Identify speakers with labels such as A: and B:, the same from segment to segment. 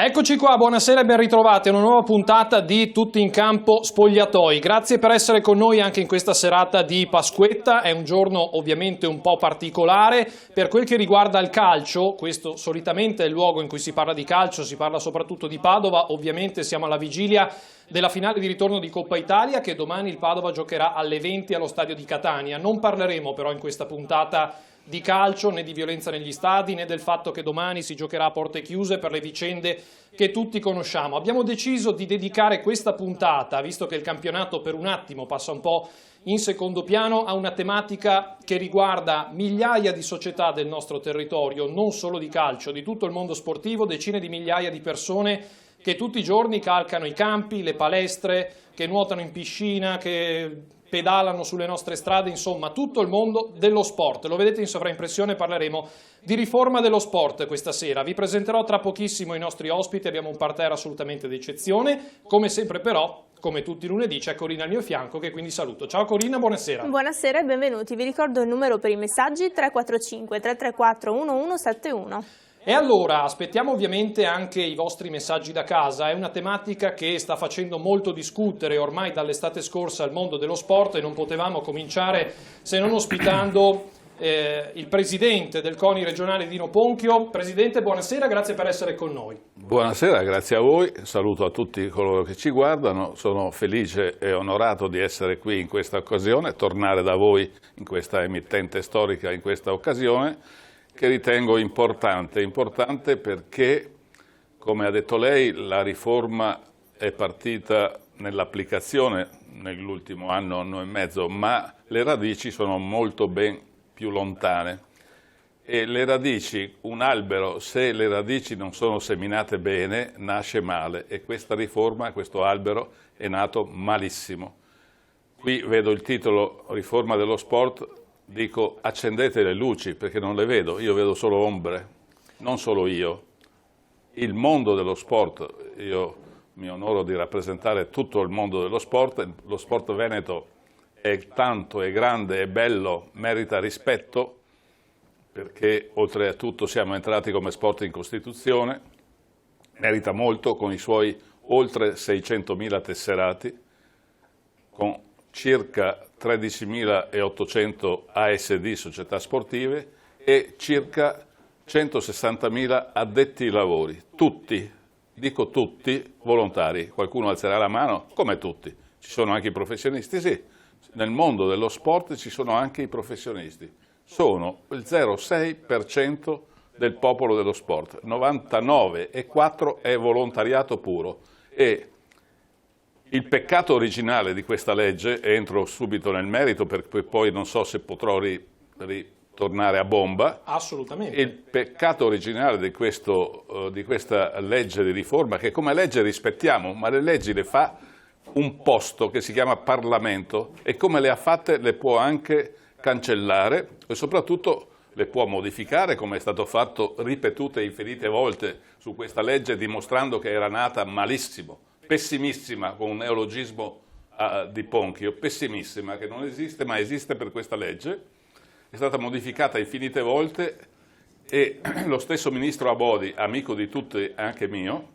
A: Eccoci qua, buonasera e ben ritrovati a una nuova puntata di Tutti in Campo Spogliatoi. Grazie per essere con noi anche in questa serata di Pasquetta. È un giorno ovviamente un po' particolare per quel che riguarda il calcio. Questo solitamente è il luogo in cui si parla di calcio, si parla soprattutto di Padova. Ovviamente siamo alla vigilia della finale di ritorno di Coppa Italia che domani il Padova giocherà alle 20 allo stadio di Catania. Non parleremo però in questa puntata di calcio, né di violenza negli stadi, né del fatto che domani si giocherà a porte chiuse per le vicende che tutti conosciamo. Abbiamo deciso di dedicare questa puntata, visto che il campionato per un attimo passa un po' in secondo piano, a una tematica che riguarda migliaia di società del nostro territorio, non solo di calcio, di tutto il mondo sportivo, decine di migliaia di persone che tutti i giorni calcano i campi, le palestre, che nuotano in piscina, che pedalano sulle nostre strade, insomma tutto il mondo dello sport. Lo vedete in sovraimpressione, parleremo di riforma dello sport questa sera. Vi presenterò tra pochissimo i nostri ospiti, abbiamo un parterre assolutamente d'eccezione. Come sempre però, come tutti i lunedì, c'è Corinna al mio fianco che quindi saluto. Ciao Corinna, buonasera.
B: Buonasera e benvenuti. Vi ricordo il numero per i messaggi 345 334 1171.
A: E allora aspettiamo ovviamente anche i vostri messaggi da casa. È una tematica che sta facendo molto discutere ormai dall'estate scorsa al mondo dello sport e non potevamo cominciare se non ospitando il presidente del CONI regionale Dino Ponchio. Presidente, buonasera, grazie per essere con noi.
C: Buonasera, grazie a voi, saluto a tutti coloro che ci guardano, sono felice e onorato di essere qui in questa occasione, tornare da voi in questa emittente storica in questa occasione, che ritengo importante perché, come ha detto lei, la riforma è partita nell'applicazione nell'ultimo anno e mezzo, ma le radici sono molto ben più lontane. E le radici, un albero, se le radici non sono seminate bene, nasce male e questa riforma, questo albero, è nato malissimo. Qui vedo il titolo Riforma dello sport. Dico accendete le luci perché non le vedo, io vedo solo ombre, non solo io. Il mondo dello sport, io mi onoro di rappresentare tutto il mondo dello sport, lo sport veneto è tanto, è grande, è bello, merita rispetto perché oltre a tutto siamo entrati come sport in Costituzione, merita molto con i suoi oltre 600.000 tesserati, con circa 13.800 ASD, società sportive, e circa 160.000 addetti ai lavori, tutti, dico tutti, volontari. Qualcuno alzerà la mano, come tutti. Ci sono anche i professionisti? Sì, nel mondo dello sport ci sono anche i professionisti. Sono il 0,6% del popolo dello sport, 99,4% è volontariato puro. E il peccato originale di questa legge, e entro subito nel merito perché poi non so se potrò ritornare a bomba.
A: Assolutamente.
C: Il peccato originale di questa legge di riforma, che come legge rispettiamo, ma le leggi le fa un posto che si chiama Parlamento e come le ha fatte le può anche cancellare e soprattutto le può modificare, come è stato fatto ripetute e infinite volte su questa legge, dimostrando che era nata malissimo. Pessimissima, con un neologismo di Ponchio, pessimissima, che non esiste, ma esiste per questa legge, è stata modificata infinite volte e lo stesso ministro Abodi, amico di tutti, anche mio,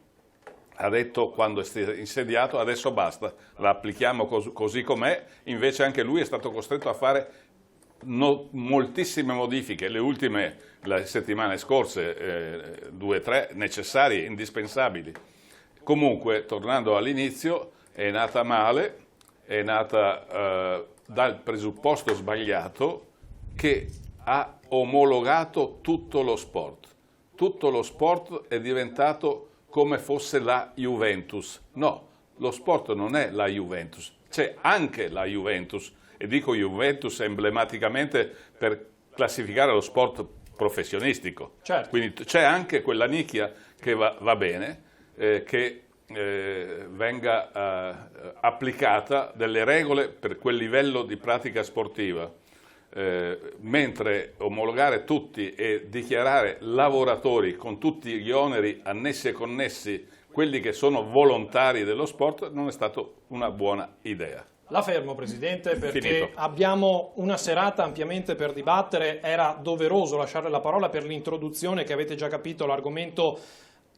C: ha detto quando è insediato adesso basta, la applichiamo così com'è, invece anche lui è stato costretto a fare moltissime modifiche, le ultime, le settimane scorse, 2 o 3 necessarie, indispensabili. Comunque, tornando all'inizio, è nata male, è nata dal presupposto sbagliato che ha omologato tutto lo sport. Tutto lo sport è diventato come fosse la Juventus. No, lo sport non è la Juventus, c'è anche la Juventus, e dico Juventus emblematicamente per classificare lo sport professionistico.
A: Certo.
C: Quindi c'è anche quella nicchia che va bene, che venga applicata delle regole per quel livello di pratica sportiva, mentre omologare tutti e dichiarare lavoratori con tutti gli oneri annessi e connessi quelli che sono volontari dello sport non è stata una buona idea.
A: La fermo, Presidente, perché
C: Finito.
A: Abbiamo una serata ampiamente per dibattere. Era doveroso lasciare la parola per l'introduzione, che avete già capito, l'argomento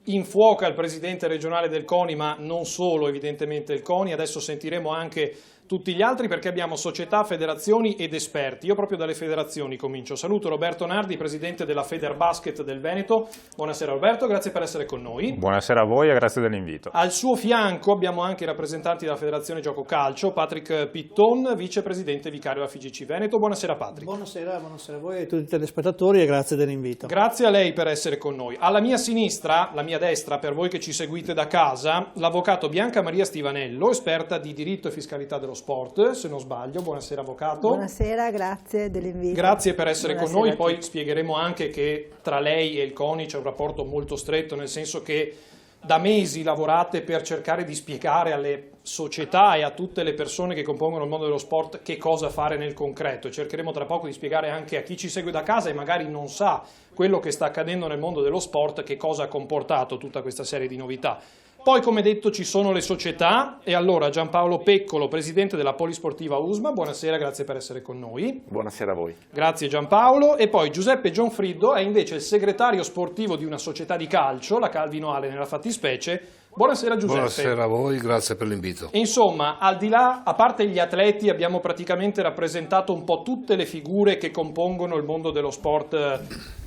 A: infuoca il presidente regionale del CONI, ma non solo evidentemente il CONI. Adesso sentiremo anche tutti gli altri perché abbiamo società, federazioni ed esperti. Io proprio dalle federazioni comincio. Saluto Roberto Nardi, presidente della Federbasket del Veneto. Buonasera Roberto, grazie per essere con noi.
D: Buonasera a voi e grazie dell'invito.
A: Al suo fianco abbiamo anche i rappresentanti della Federazione Gioco Calcio, Patrick Pitton, vicepresidente vicario della FIGC Veneto. Buonasera Patrick.
E: Buonasera a voi e a tutti i telespettatori e grazie dell'invito.
A: Grazie a lei per essere con noi. Alla mia sinistra, la mia destra, per voi che ci seguite da casa, l'avvocato Bianca Maria Stivanello, esperta di diritto e fiscalità dello sport, se non sbaglio. Buonasera avvocato.
F: Buonasera, grazie dell'invito.
A: Grazie per essere con noi, poi
F: tutti.
A: spiegheremo anche che tra lei e il CONI c'è un rapporto molto stretto, nel senso che da mesi lavorate per cercare di spiegare alle società e a tutte le persone che compongono il mondo dello sport che cosa fare nel concreto, e cercheremo tra poco di spiegare anche a chi ci segue da casa e magari non sa quello che sta accadendo nel mondo dello sport, che cosa ha comportato tutta questa serie di novità. Poi, come detto, ci sono le società e allora Giampaolo Peccolo, presidente della Polisportiva USMA, buonasera, grazie per essere con noi.
G: Buonasera a voi.
A: Grazie Giampaolo. E poi Giuseppe Gionfriddo è invece il segretario sportivo di una società di calcio, la Calvino Ale nella fattispecie. Buonasera Giuseppe.
H: Buonasera a voi, grazie per l'invito.
A: Insomma, al di là, a parte gli atleti, abbiamo praticamente rappresentato un po' tutte le figure che compongono il mondo dello sport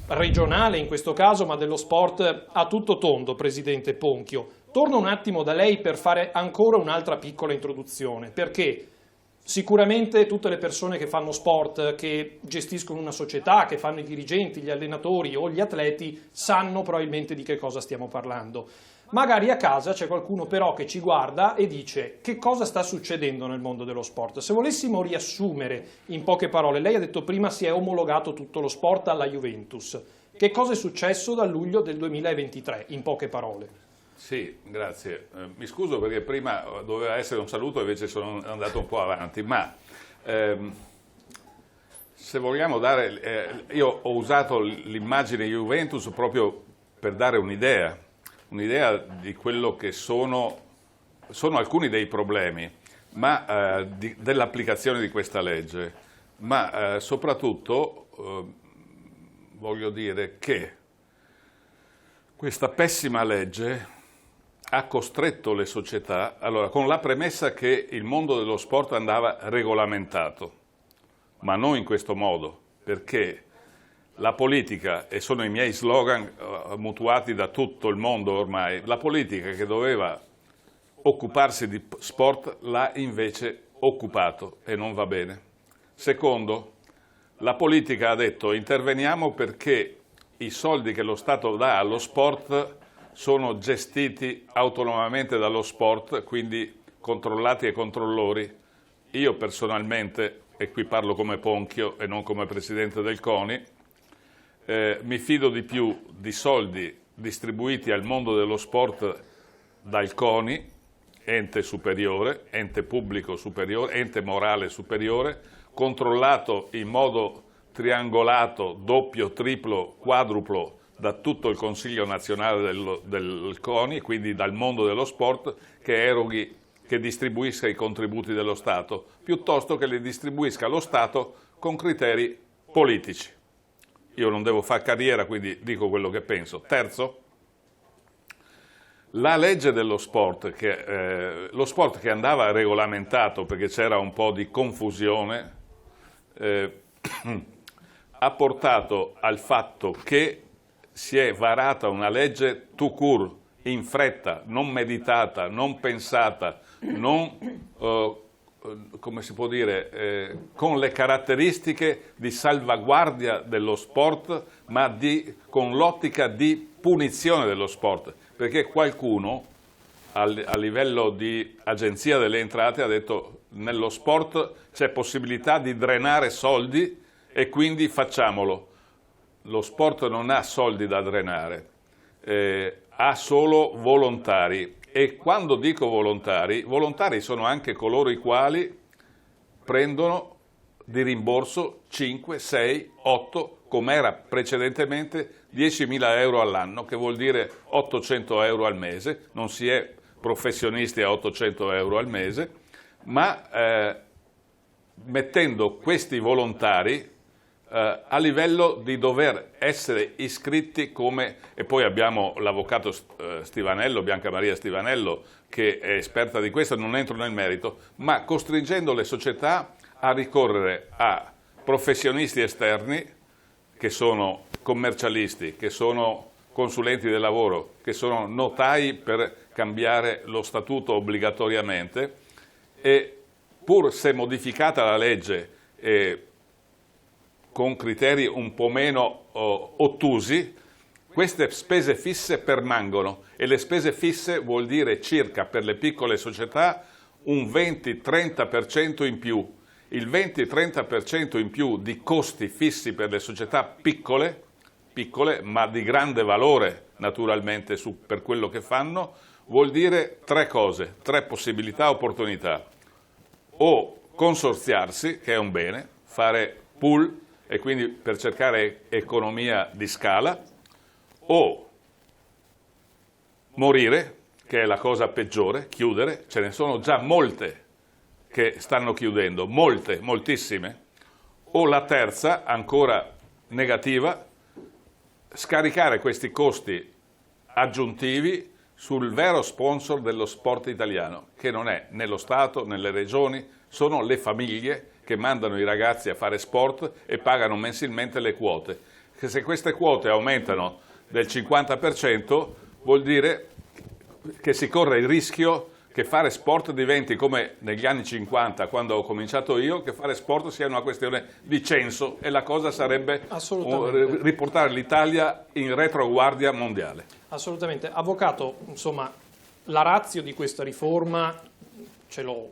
A: regionale in questo caso, ma dello sport a tutto tondo, presidente Ponchio. Torno un attimo da lei per fare ancora un'altra piccola introduzione, perché sicuramente tutte le persone che fanno sport, che gestiscono una società, che fanno i dirigenti, gli allenatori o gli atleti, sanno probabilmente di che cosa stiamo parlando. Magari a casa c'è qualcuno però che ci guarda e dice: che cosa sta succedendo nel mondo dello sport? Se volessimo riassumere in poche parole, lei ha detto prima si è omologato tutto lo sport alla Juventus. Che cosa è successo da luglio del 2023, in poche parole?
C: Sì, grazie. Mi scuso perché prima doveva essere un saluto, invece sono andato un po' avanti, ma se vogliamo dare... io ho usato l'immagine Juventus proprio per dare un'idea di quello che sono alcuni dei problemi dell'applicazione di questa legge, ma soprattutto voglio dire che questa pessima legge ha costretto le società, allora, con la premessa che il mondo dello sport andava regolamentato, ma non in questo modo, perché la politica, e sono i miei slogan mutuati da tutto il mondo ormai, la politica che doveva occuparsi di sport l'ha invece occupato e non va bene. Secondo, la politica ha detto interveniamo perché i soldi che lo Stato dà allo sport sono gestiti autonomamente dallo sport, quindi controllati ai controllori. Io personalmente, e qui parlo come Ponchio e non come presidente del CONI, mi fido di più di soldi distribuiti al mondo dello sport dal CONI, ente superiore, ente pubblico superiore, ente morale superiore, controllato in modo triangolato, doppio, triplo, quadruplo da tutto il Consiglio nazionale del CONI, quindi dal mondo dello sport, che distribuisca i contributi dello Stato, piuttosto che li distribuisca lo Stato con criteri politici. Io non devo fare carriera, quindi dico quello che penso. Terzo, la legge dello sport, lo sport che andava regolamentato perché c'era un po' di confusione, ha portato al fatto che si è varata una legge tout court, in fretta, non meditata, non pensata, non, come si può dire, con le caratteristiche di salvaguardia dello sport, ma con l'ottica di punizione dello sport, perché qualcuno a livello di Agenzia delle Entrate ha detto nello sport c'è possibilità di drenare soldi e quindi facciamolo. Lo sport non ha soldi da drenare, ha solo volontari, e quando dico volontari sono anche coloro i quali prendono di rimborso 5, 6, 8, come era precedentemente, 10.000 euro all'anno, che vuol dire 800 euro al mese. Non si è professionisti a 800 euro al mese, ma mettendo questi volontari a livello di dover essere iscritti come, e poi abbiamo l'avvocato Stivanello, Bianca Maria Stivanello, che è esperta di questo, non entro nel merito, ma costringendo le società a ricorrere a professionisti esterni, che sono commercialisti, che sono consulenti del lavoro, che sono notai per cambiare lo statuto obbligatoriamente, e pur se modificata la legge con criteri un po' meno ottusi, queste spese fisse permangono, e le spese fisse vuol dire circa per le piccole società un 20-30% in più. Il 20-30% in più di costi fissi per le società piccole ma di grande valore naturalmente per quello che fanno, vuol dire tre cose, tre possibilità, opportunità: o consorziarsi, che è un bene, fare pool e quindi per cercare economia di scala, o morire, che è la cosa peggiore, chiudere. Ce ne sono già molte che stanno chiudendo, moltissime, o la terza, ancora negativa, scaricare questi costi aggiuntivi sul vero sponsor dello sport italiano, che non è né lo Stato né le regioni, sono le famiglie che mandano i ragazzi a fare sport e pagano mensilmente le quote. Che se queste quote aumentano del 50% vuol dire che si corre il rischio che fare sport diventi come negli anni 50, quando ho cominciato io, che fare sport sia una questione di censo, e la cosa sarebbe riportare l'Italia in retroguardia mondiale.
A: Assolutamente. Avvocato, insomma, la ratio di questa riforma,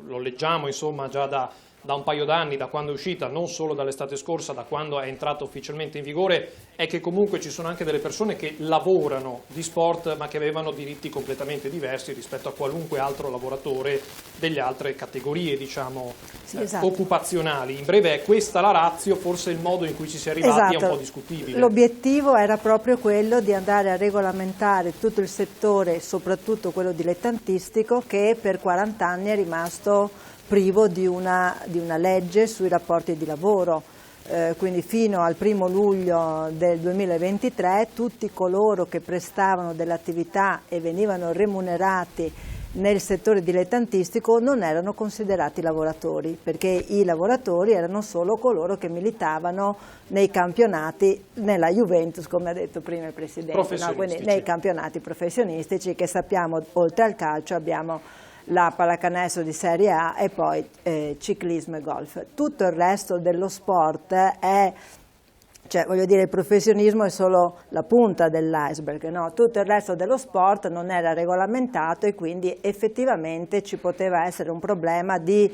A: lo leggiamo insomma già da un paio d'anni, da quando è uscita, non solo dall'estate scorsa, da quando è entrata ufficialmente in vigore, è che comunque ci sono anche delle persone che lavorano di sport ma che avevano diritti completamente diversi rispetto a qualunque altro lavoratore delle altre categorie, diciamo,
F: sì, esatto,
A: occupazionali. In breve è questa la ratio, forse il modo in cui ci si è arrivati è un po' discutibile.
F: L'obiettivo era proprio quello di andare a regolamentare tutto il settore, soprattutto quello dilettantistico, che per 40 anni è rimasto privo di una legge sui rapporti di lavoro. Quindi fino al 1° luglio del 2023 tutti coloro che prestavano dell'attività e venivano remunerati nel settore dilettantistico non erano considerati lavoratori, perché i lavoratori erano solo coloro che militavano nei campionati, nella Juventus, come ha detto prima il Presidente, no? Quindi nei campionati professionistici, che sappiamo oltre al calcio abbiamo la pallacanestro di Serie A e poi ciclismo e golf. Tutto il resto dello sport è, cioè voglio dire, il professionismo è solo la punta dell'iceberg, no? Tutto il resto dello sport non era regolamentato, e quindi effettivamente ci poteva essere un problema di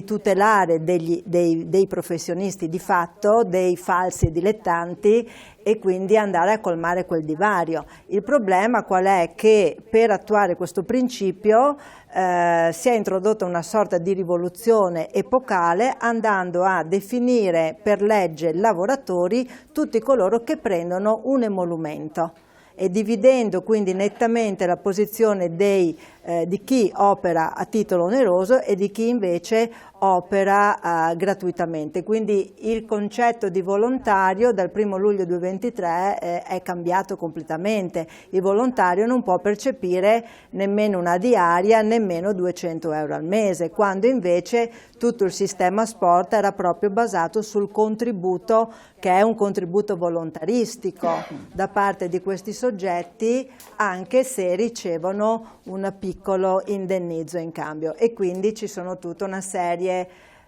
F: tutelare dei professionisti di fatto, dei falsi dilettanti, e quindi andare a colmare quel divario. Il problema qual è? Che per attuare questo principio si è introdotta una sorta di rivoluzione epocale, andando a definire per legge lavoratori tutti coloro che prendono un emolumento, e dividendo quindi nettamente la posizione di chi opera a titolo oneroso e di chi invece opera gratuitamente. Quindi il concetto di volontario dal 1° luglio 2023 è cambiato completamente. Il volontario non può percepire nemmeno una diaria, nemmeno 200 euro al mese, quando invece tutto il sistema sport era proprio basato sul contributo, che è un contributo volontaristico da parte di questi soggetti, anche se ricevono un piccolo indennizzo in cambio, e quindi ci sono tutta una serie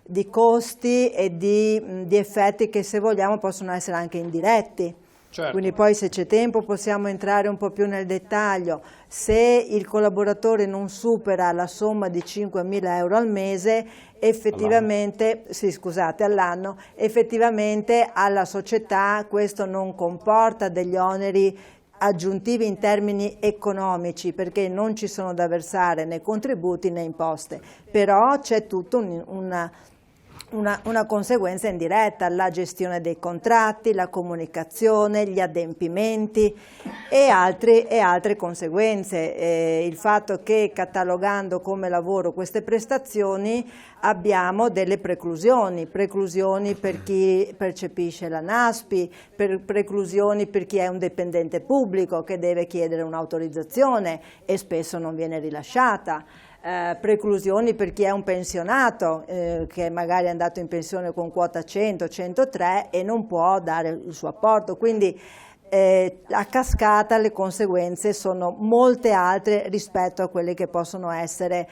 F: di costi e di effetti che, se vogliamo, possono essere anche indiretti. Certo. Quindi poi, se c'è tempo, possiamo entrare un po' più nel dettaglio. Se il collaboratore non supera la somma di 5.000 euro al mese, effettivamente, all'anno, effettivamente alla società questo non comporta degli oneri aggiuntivi in termini economici, perché non ci sono da versare né contributi né imposte, però c'è tutto una conseguenza indiretta, la gestione dei contratti, la comunicazione, gli adempimenti e altre conseguenze. Il fatto che catalogando come lavoro queste prestazioni abbiamo delle preclusioni per chi percepisce la NASPI, preclusioni per chi è un dipendente pubblico che deve chiedere un'autorizzazione e spesso non viene rilasciata. Preclusioni per chi è un pensionato che magari è andato in pensione con quota 100, 103 e non può dare il suo apporto, quindi a cascata le conseguenze sono molte altre rispetto a quelli che possono essere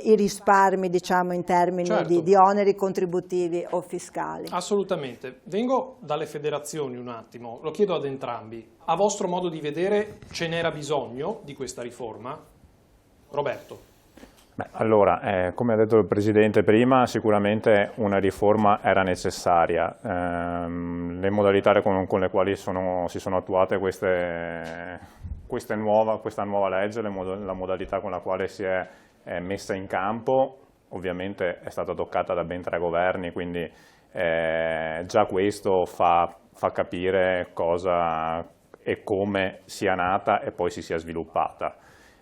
F: i risparmi, diciamo, in termini
A: certo.
F: di oneri contributivi o fiscali.
A: Assolutamente. Vengo dalle federazioni un attimo, lo chiedo ad entrambi. A vostro modo di vedere ce n'era bisogno di questa riforma? Roberto.
D: Allora, come ha detto il Presidente prima, sicuramente una riforma era necessaria. Le modalità con le quali si sono attuate questa nuova legge, la modalità con la quale si è messa in campo, ovviamente è stata toccata da ben 3 governi, quindi già questo fa capire cosa e come sia nata e poi si sia sviluppata.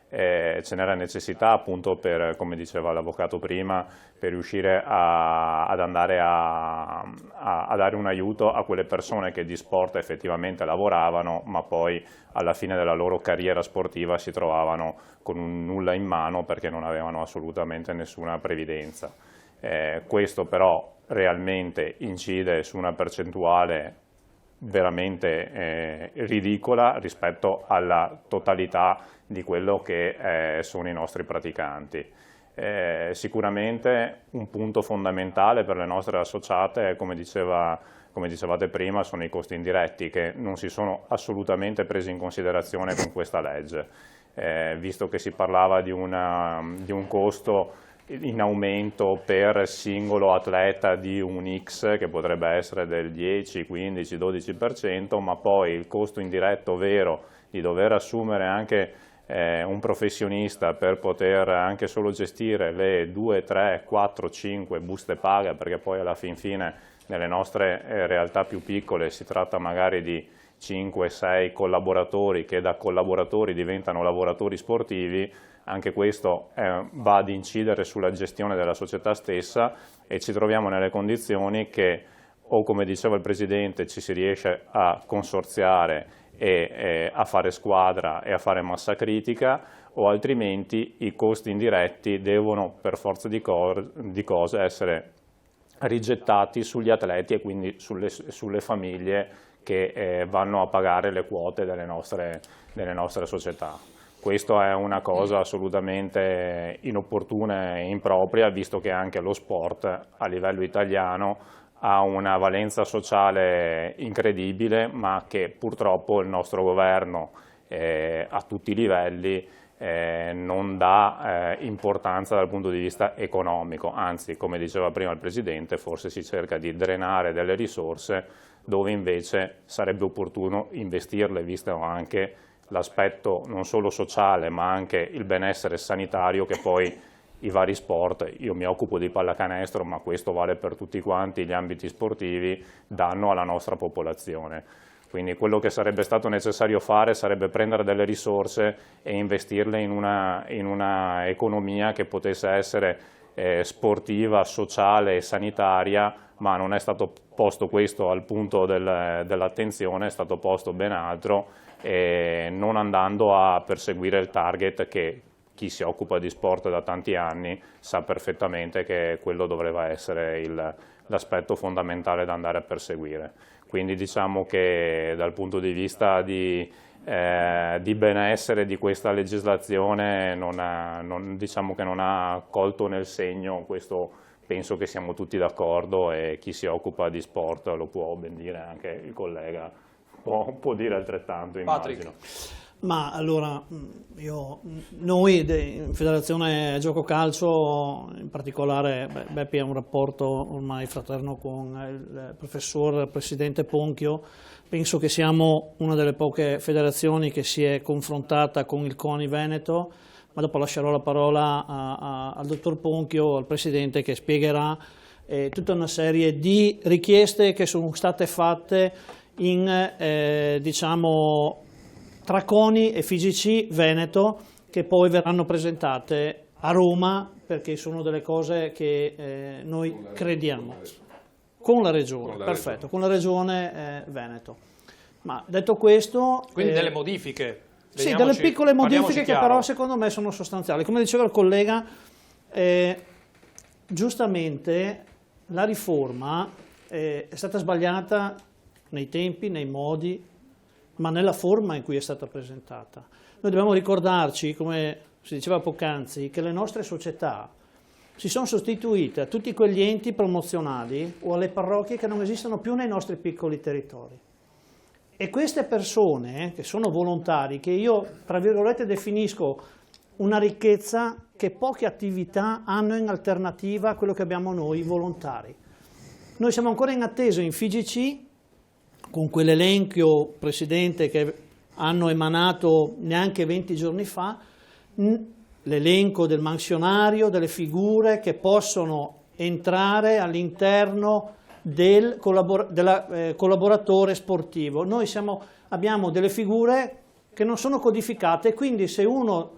D: Ce n'era necessità appunto per, come diceva l'avvocato prima, per riuscire ad andare a dare un aiuto a quelle persone che di sport effettivamente lavoravano, ma poi alla fine della loro carriera sportiva si trovavano con un nulla in mano perché non avevano assolutamente nessuna previdenza. Questo però realmente incide su una percentuale veramente ridicola rispetto alla totalità di quello che sono i nostri praticanti. Sicuramente un punto fondamentale per le nostre associate, come dicevate prima, sono i costi indiretti che non si sono assolutamente presi in considerazione con questa legge, visto che si parlava di un costo in aumento per singolo atleta di un X che potrebbe essere del 10, 15, 12%, ma poi il costo indiretto vero di dover assumere anche un professionista per poter anche solo gestire le 2, 3, 4, 5 buste paga, perché poi alla fin fine nelle nostre realtà più piccole si tratta magari di 5, 6 collaboratori che da collaboratori diventano lavoratori sportivi. Anche questo va ad incidere sulla gestione della società stessa e ci troviamo nelle condizioni che, o come diceva il Presidente, ci si riesce a consorziare e a fare squadra e a fare massa critica, o altrimenti i costi indiretti devono per forza di cose essere rigettati sugli atleti e quindi sulle famiglie che vanno a pagare le quote delle nostre società. Questo è una cosa assolutamente inopportuna e impropria, visto che anche lo sport a livello italiano ha una valenza sociale incredibile, ma che purtroppo il nostro governo a tutti i livelli non dà importanza dal punto di vista economico, anzi, come diceva prima il Presidente, forse si cerca di drenare delle risorse dove invece sarebbe opportuno investirle, visto anche l'aspetto non solo sociale ma anche il benessere sanitario che poi i vari sport, io mi occupo di pallacanestro ma questo vale per tutti quanti gli ambiti sportivi, danno alla nostra popolazione. Quindi quello che sarebbe stato necessario fare sarebbe prendere delle risorse e investirle in una economia che potesse essere sportiva, sociale e sanitaria, ma non è stato posto questo al punto dell'attenzione, è stato posto ben altro, non andando a perseguire il target che chi si occupa di sport da tanti anni sa perfettamente che quello doveva essere l'aspetto fondamentale da andare a perseguire. Quindi diciamo che dal punto di vista di benessere di questa legislazione diciamo che non ha colto nel segno, questo penso che siamo tutti d'accordo e chi si occupa di sport lo può ben dire, anche il collega può dire altrettanto, immagino.
E: Ma allora, noi in Federazione Gioco Calcio, in particolare Beppi ha un rapporto ormai fraterno con il professor Presidente Ponchio, penso che siamo una delle poche federazioni che si è confrontata con il CONI Veneto, ma dopo lascerò la parola al dottor Ponchio, al Presidente, che spiegherà tutta una serie di richieste che sono state fatte in diciamo tra CONI e FIGC Veneto, che poi verranno presentate a Roma, perché sono delle cose che noi crediamo. Con la Regione, perfetto, con la Regione Veneto. Ma detto questo...
A: Quindi delle modifiche.
E: Sì, delle piccole modifiche che però secondo me sono sostanziali. Come diceva il collega, giustamente la riforma è stata sbagliata nei tempi, nei modi, ma nella forma in cui è stata presentata. Noi dobbiamo ricordarci, come si diceva poc'anzi, che le nostre società si sono sostituite a tutti quegli enti promozionali o alle parrocchie che non esistono più nei nostri piccoli territori. E queste persone, che sono volontari, che io, tra virgolette, definisco una ricchezza che poche attività hanno in alternativa a quello che abbiamo noi, volontari. Noi siamo ancora in attesa in FIGC, con quell'elenco, Presidente, che hanno emanato neanche 20 giorni fa, l'elenco del mansionario, delle figure che possono entrare all'interno del collaboratore sportivo. Noi abbiamo delle figure che non sono codificate, quindi se uno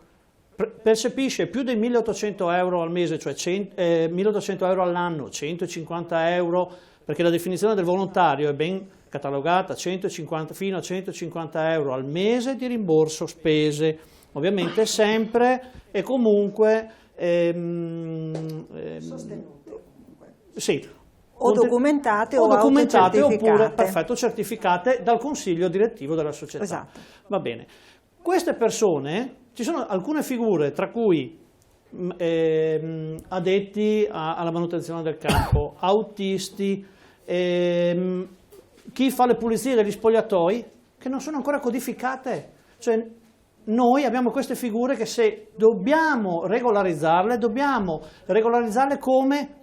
E: percepisce più di 1.800 euro al mese, cioè 1.800 euro all'anno, 150 euro, perché la definizione del volontario è ben catalogata, fino a 150 euro al mese di rimborso spese, ovviamente sempre e comunque
F: sostenute.
E: Sì.
F: O documentate o
E: oppure perfetto, certificate dal consiglio direttivo della società.
F: Esatto.
E: Va bene. Queste persone, ci sono alcune figure, tra cui addetti alla manutenzione del campo, autisti, chi fa le pulizie degli spogliatoi, che non sono ancora codificate. Cioè, noi abbiamo queste figure che se dobbiamo regolarizzarle come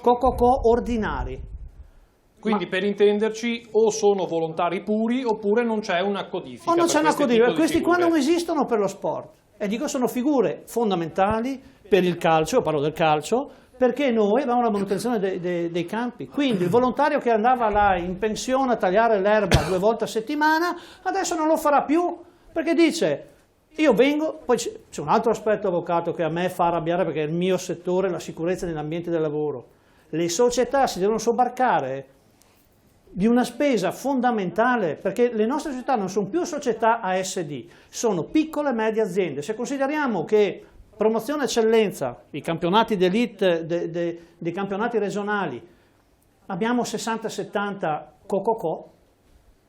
E: co-co-co ordinari.
A: Quindi per intenderci o sono volontari puri oppure non c'è una codifica.
E: O non c'è una codifica, questi qua non
A: figure.
E: esistono per lo sport. E dico sono figure fondamentali per il calcio, io parlo del calcio, perché noi abbiamo la manutenzione dei campi. Quindi il volontario che andava là in pensione a tagliare l'erba 2 volte a settimana, adesso non lo farà più, perché dice, io vengo, poi c'è un altro aspetto, avvocato, che a me fa arrabbiare perché è il mio settore, la sicurezza nell'ambiente del lavoro. Le società si devono sobbarcare di una spesa fondamentale, perché le nostre società non sono più società ASD, sono piccole e medie aziende. Se consideriamo che promozione eccellenza, i campionati d'elite, dei campionati regionali, abbiamo 60-70 co-co-co,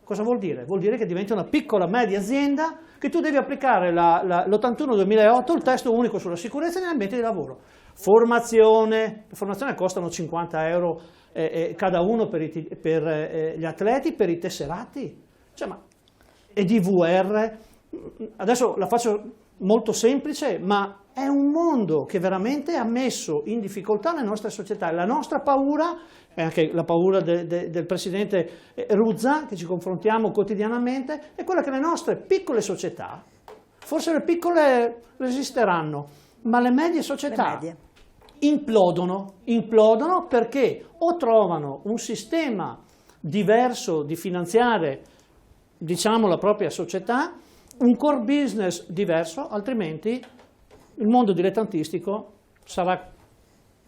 E: cosa vuol dire? Vuol dire che diventa una piccola media azienda che tu devi applicare l'81-2008, il testo unico sulla sicurezza nell'ambiente di lavoro. Formazione costano 50 euro cada uno per gli atleti, per i tesserati, cioè, e DVR, adesso la faccio molto semplice, ma è un mondo che veramente ha messo in difficoltà le nostre società. La nostra paura, e anche la paura del Presidente Ruzza, che ci confrontiamo quotidianamente, è quella che le nostre piccole società, forse le piccole resisteranno, ma le medie società implodono perché o trovano un sistema diverso di finanziare, diciamo, la propria società, un core business diverso, altrimenti il mondo dilettantistico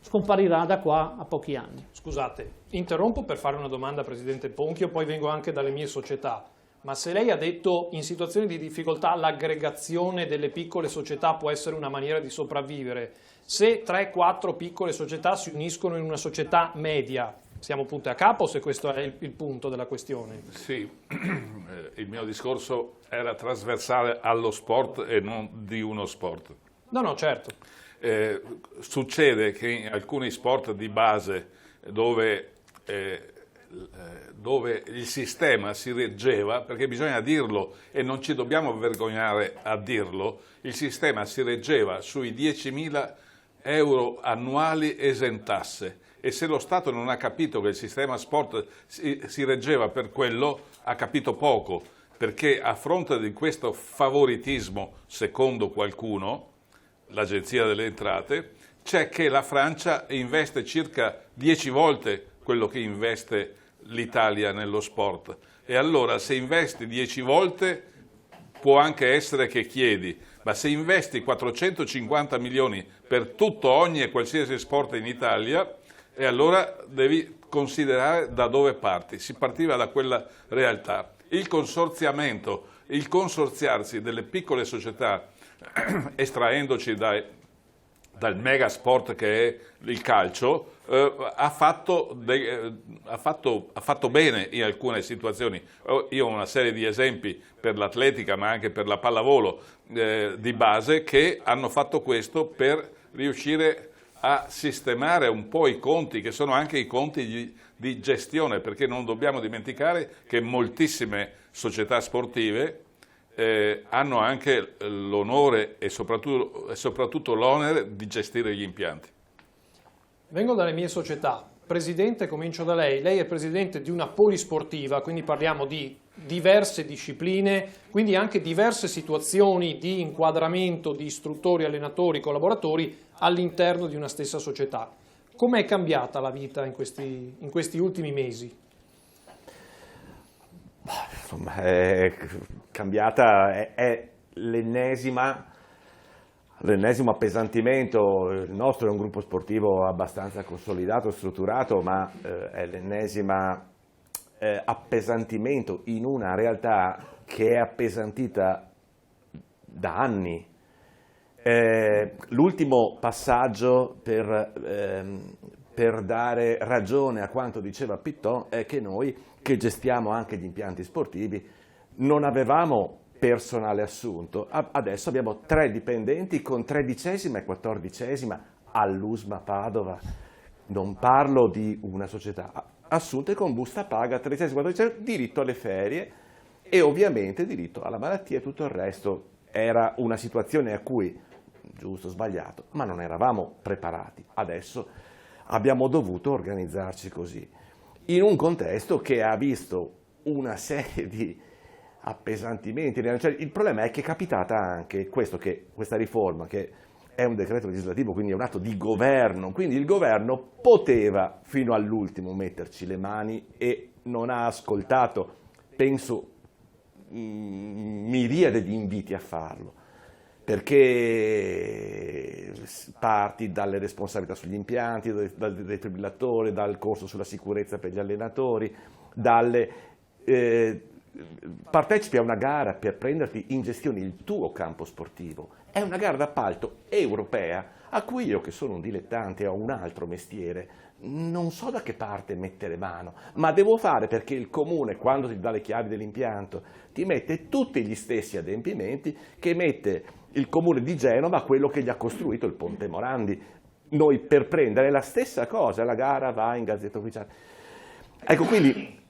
E: scomparirà da qua a pochi anni.
A: Scusate, interrompo per fare una domanda, Presidente Ponchio, poi vengo anche dalle mie società. Ma se lei ha detto in situazioni di difficoltà l'aggregazione delle piccole società può essere una maniera di sopravvivere, se 3-4 piccole società si uniscono in una società media, siamo punti a capo, se questo è il punto della questione?
C: Sì, il mio discorso era trasversale allo sport e non di uno sport.
A: No, certo.
C: Succede che in alcuni sport di base dove il sistema si reggeva, perché bisogna dirlo e non ci dobbiamo vergognare a dirlo, il sistema si reggeva sui 10.000 euro annuali esentasse, e se lo Stato non ha capito che il sistema sport si reggeva per quello, ha capito poco, perché a fronte di questo favoritismo, secondo qualcuno, l'Agenzia delle Entrate, c'è che la Francia investe circa 10 volte quello che investe l'Italia nello sport. E allora se investi 10 volte può anche essere che chiedi, ma se investi 450 milioni per tutto, ogni e qualsiasi sport in Italia, e allora devi considerare da dove parti. Si partiva da quella realtà. Il consorziamento, il consorziarsi delle piccole società, estraendoci dal mega sport che è il calcio, ha fatto bene in alcune situazioni. Io ho una serie di esempi per l'atletica ma anche per la pallavolo di base che hanno fatto questo per riuscire a sistemare un po' i conti, che sono anche i conti di gestione, perché non dobbiamo dimenticare che moltissime società sportive hanno anche l'onore e soprattutto l'onere di gestire gli impianti.
A: Vengo dalle mie società. Presidente, comincio da lei. Lei è presidente di una polisportiva, quindi parliamo di diverse discipline, quindi anche diverse situazioni di inquadramento di istruttori, allenatori, collaboratori all'interno di una stessa società. Com'è cambiata la vita in questi ultimi mesi?
G: Insomma, è cambiata, è l'ennesimo appesantimento. Il nostro è un gruppo sportivo abbastanza consolidato, strutturato, ma è l'ennesima appesantimento in una realtà che è appesantita da anni. L'ultimo passaggio per dare ragione a quanto diceva Pitton è che noi, che gestiamo anche gli impianti sportivi, non avevamo personale assunto, adesso abbiamo 3 dipendenti con 13ª e 14ª all'USMA Padova, non parlo di una società, assunte con busta paga, 13ª e 14ª, diritto alle ferie e ovviamente diritto alla malattia e tutto il resto. Era una situazione a cui, giusto o sbagliato, ma non eravamo preparati, adesso abbiamo dovuto organizzarci così, in un contesto che ha visto una serie di appesantimenti. Cioè, il problema è che è capitata anche questa riforma, che è un decreto legislativo, quindi è un atto di governo, quindi il governo poteva fino all'ultimo metterci le mani e non ha ascoltato, penso, miriade di inviti a farlo, perché parti dalle responsabilità sugli impianti, dal defibrillatore, dal corso sulla sicurezza per gli allenatori, partecipi a una gara per prenderti in gestione il tuo campo sportivo. È una gara d'appalto europea a cui io, che sono un dilettante, ho un altro mestiere, non so da che parte mettere mano, ma devo fare perché il comune, quando ti dà le chiavi dell'impianto, ti mette tutti gli stessi adempimenti che mette il comune di Genova, quello che gli ha costruito il Ponte Morandi. Noi per prendere la stessa cosa, la gara va in Gazzetta Ufficiale. Ecco, quindi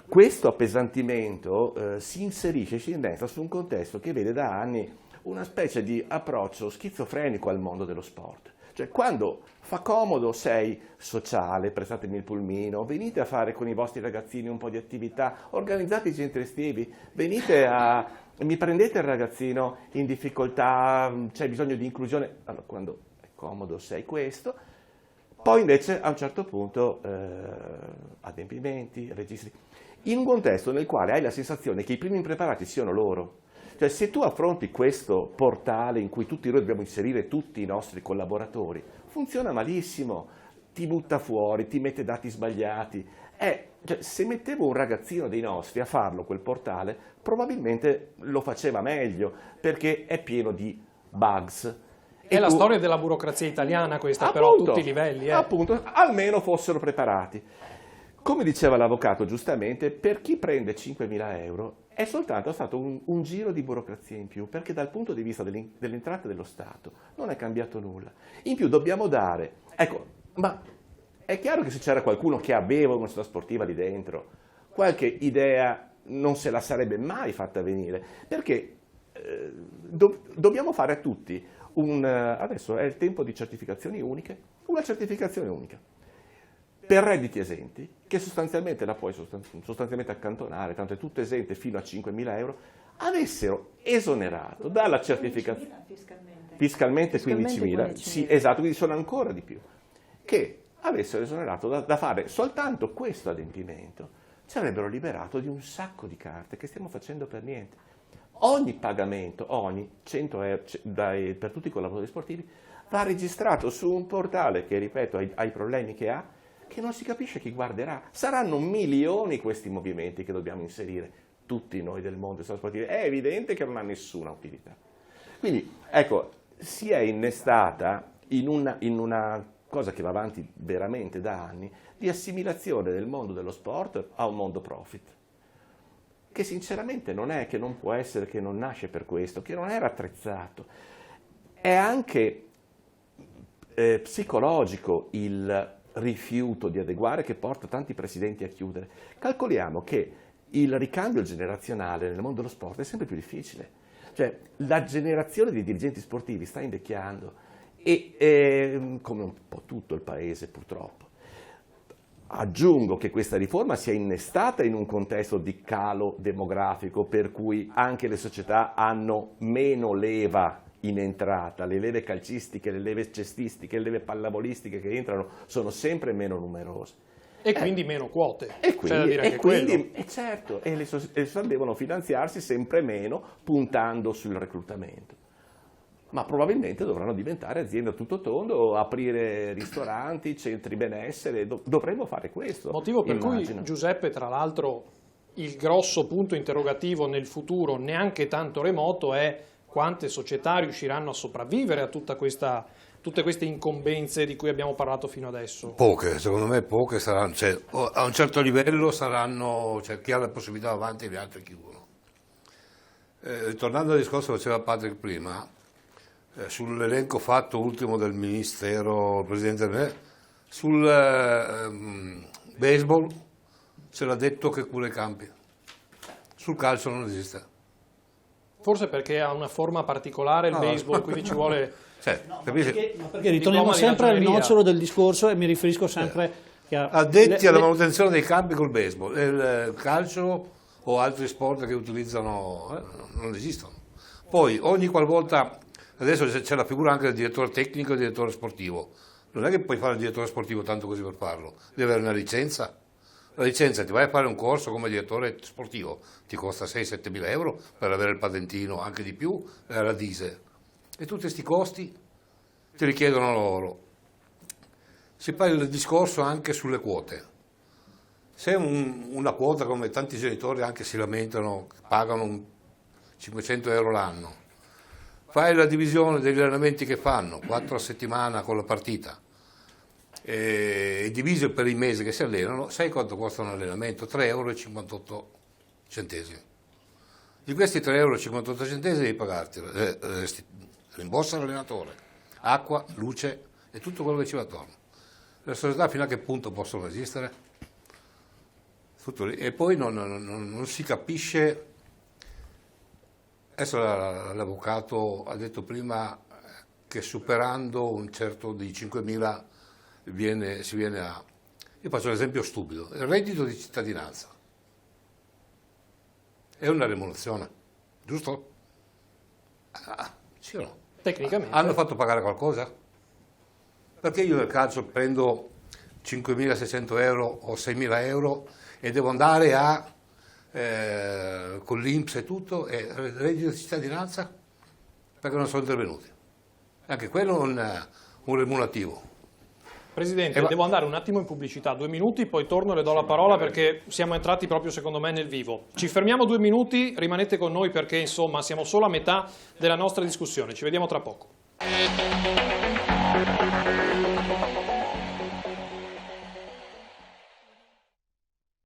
G: questo appesantimento si inserisce, si innesta su un contesto che vede da anni una specie di approccio schizofrenico al mondo dello sport. Cioè, quando fa comodo sei sociale, prestatemi il pulmino, venite a fare con i vostri ragazzini un po' di attività, organizzate i centri estivi, mi prendete il ragazzino in difficoltà, c'è bisogno di inclusione. Allora, quando è comodo sei questo, poi invece a un certo punto adempimenti, registri, in un contesto nel quale hai la sensazione che i primi impreparati siano loro. Cioè, se tu affronti questo portale in cui tutti noi dobbiamo inserire tutti i nostri collaboratori, funziona malissimo, ti butta fuori, ti mette dati sbagliati. Cioè, se mettevo un ragazzino dei nostri a farlo quel portale, probabilmente lo faceva meglio, perché è pieno di bugs.
A: È la storia della burocrazia italiana questa, appunto, però a tutti i livelli.
G: Appunto, almeno fossero preparati. Come diceva l'avvocato giustamente, per chi prende 5.000 euro è soltanto stato un giro di burocrazia in più, perché dal punto di vista delle entrate dello Stato non è cambiato nulla. In più dobbiamo dare, ecco, ma è chiaro che se c'era qualcuno che aveva una società sportiva lì dentro, qualche idea non se la sarebbe mai fatta venire, perché dobbiamo fare a tutti adesso è il tempo di certificazioni uniche, una certificazione unica per redditi esenti, che sostanzialmente la puoi sostanzialmente accantonare, tanto è tutto esente fino a 5.000 euro, avessero esonerato dalla certificazione fiscalmente 15.000, sì, esatto, quindi sono ancora di più, che avessero esonerato da fare soltanto questo adempimento, ci avrebbero liberato di un sacco di carte che stiamo facendo per niente. Ogni pagamento, ogni 100 euro per tutti i collaboratori sportivi va registrato su un portale che, ripeto, ha i problemi che ha, che non si capisce chi guarderà. Saranno milioni questi movimenti che dobbiamo inserire, tutti noi del mondo sportivo. È evidente che non ha nessuna utilità. Quindi, ecco, si è innestata in una cosa che va avanti veramente da anni, di assimilazione del mondo dello sport a un mondo profit, che sinceramente non è, che non può essere, che non nasce per questo, che non era attrezzato. È anche psicologico il rifiuto di adeguare che porta tanti presidenti a chiudere. Calcoliamo che il ricambio generazionale nel mondo dello sport è sempre più difficile. Cioè, la generazione di dirigenti sportivi sta invecchiando, e come un po' tutto il paese purtroppo. Aggiungo che questa riforma si è innestata in un contesto di calo demografico, per cui anche le società hanno meno leva in entrata, le leve calcistiche, le leve cestistiche, le leve pallavolistiche che entrano sono sempre meno numerose.
A: E quindi meno quote.
G: E quindi,
A: certo,
G: le società devono finanziarsi sempre meno puntando sul reclutamento. Ma probabilmente dovranno diventare aziende a tutto tondo, aprire ristoranti, centri benessere, dovremmo fare questo.
A: Motivo per
G: immagino.
A: cui, Giuseppe, tra l'altro, il grosso punto interrogativo nel futuro, neanche tanto remoto, è quante società riusciranno a sopravvivere a tutte queste incombenze di cui abbiamo parlato fino adesso.
H: Poche, secondo me poche saranno, cioè, a un certo livello saranno, cioè, chi ha la possibilità avanti e gli altri chiudono. Tornando al discorso che faceva Patrick prima, sull'elenco fatto ultimo del ministero, il presidente sul baseball se l'ha detto che cura i campi, sul calcio non esiste.
A: Forse perché ha una forma particolare il baseball, quindi ci vuole...
H: Cioè,
E: perché ritorniamo sempre al nocciolo del discorso, e mi riferisco sempre
H: addetti alla manutenzione dei campi col baseball. Il calcio o altri sport che utilizzano non esistono. Poi ogni qualvolta, adesso c'è la figura anche del direttore tecnico e del direttore sportivo, non è che puoi fare il direttore sportivo tanto così per farlo, devi avere una licenza. La licenza, ti vai a fare un corso come direttore sportivo, ti costa 6-7 mila euro per avere il patentino, anche di più, la DISE. E tutti questi costi ti richiedono loro. Si fa il discorso anche sulle quote. Se una quota, come tanti genitori anche si lamentano, pagano 500 euro l'anno, fai la divisione degli allenamenti che fanno, 4 a settimana con la partita, e diviso per i mesi che si allenano, sai quanto costa un allenamento? 3,58 euro. Di questi 3,58 euro devi pagarti, rimborsa l'allenatore, acqua, luce e tutto quello che ci va attorno. Le società fino a che punto possono esistere? Tutto lì. E poi non si capisce. Adesso l'avvocato ha detto prima che superando un certo di 5.000 si viene a... Io faccio un esempio stupido, il reddito di cittadinanza è una remunerazione, giusto? Sì o no?
A: Tecnicamente.
H: Hanno fatto pagare qualcosa? Perché io nel calcio prendo 5.600 euro o 6.000 euro e devo andare con l'INPS e tutto, e il reddito di cittadinanza? Perché non sono intervenuti. Anche quello è un remunerativo.
A: Presidente, devo andare un attimo in pubblicità, 2 minuti, poi torno e le do la parola perché siamo entrati proprio secondo me nel vivo. Ci fermiamo 2 minuti, rimanete con noi perché insomma siamo solo a metà della nostra discussione. Ci vediamo tra poco.